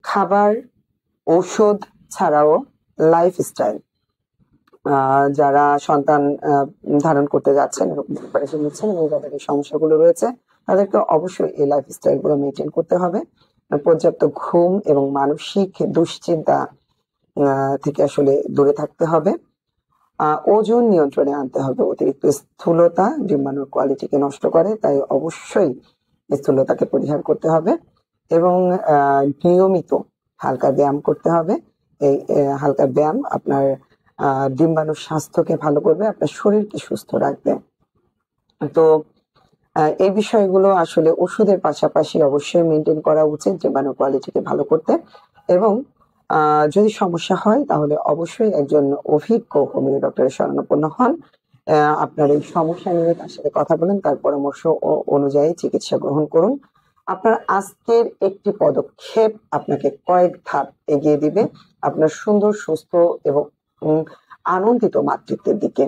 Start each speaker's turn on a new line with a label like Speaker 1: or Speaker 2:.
Speaker 1: খাবার, ঔষধ ছাড়াও লাইফস্টাইল, যারা সন্তান ধারণ করতে যাচ্ছেন, এরকম প্রিপারেশন নিচ্ছেন এবং যাদের এই সমস্যাগুলো রয়েছে, তাদেরকে অবশ্যই এই লাইফস্টাইল গুলো মেনটেন করতে হবে। পর্যাপ্ত ঘুম এবং মানসিক দুশ্চিন্তা থেকে আসলে দূরে থাকতে হবে। ওজন নিয়ন্ত্রণে আনতে হবে। অতিরিক্ত স্থূলতা ডিম্বাণুর কোয়ালিটিকে নষ্ট করে, তাই অবশ্যই স্থূলতাকে পরিহার করতে হবে এবং নিয়মিত হালকা ব্যায়াম করতে হবে। এই হালকা ব্যায়াম আপনার ডিম্বাণুর স্বাস্থ্যকে ভালো করবে, আপনার শরীরকে সুস্থ রাখবে। তো এই বিষয়গুলো আসলে ওষুধের পাশাপাশি অবশ্যই মেনটেন করা উচিত ডিম্বাণুর কোয়ালিটিকে ভালো করতে। এবং যদি সমস্যা হয় তাহলে অবশ্যই একজন অভিজ্ঞ হোমিও ডক্টরের শরণাপন্ন হন। আপনার এই সমস্যা নিয়ে তার সাথে কথা বলেন, তার পরামর্শ অনুযায়ী চিকিৎসা গ্রহণ করুন। আপনার আজকের একটি পদক্ষেপ আপনাকে কয়েক ধাপ এগিয়ে দিবে আপনার সুন্দর, সুস্থ এবং আনন্দিত মাতৃত্বের দিকে।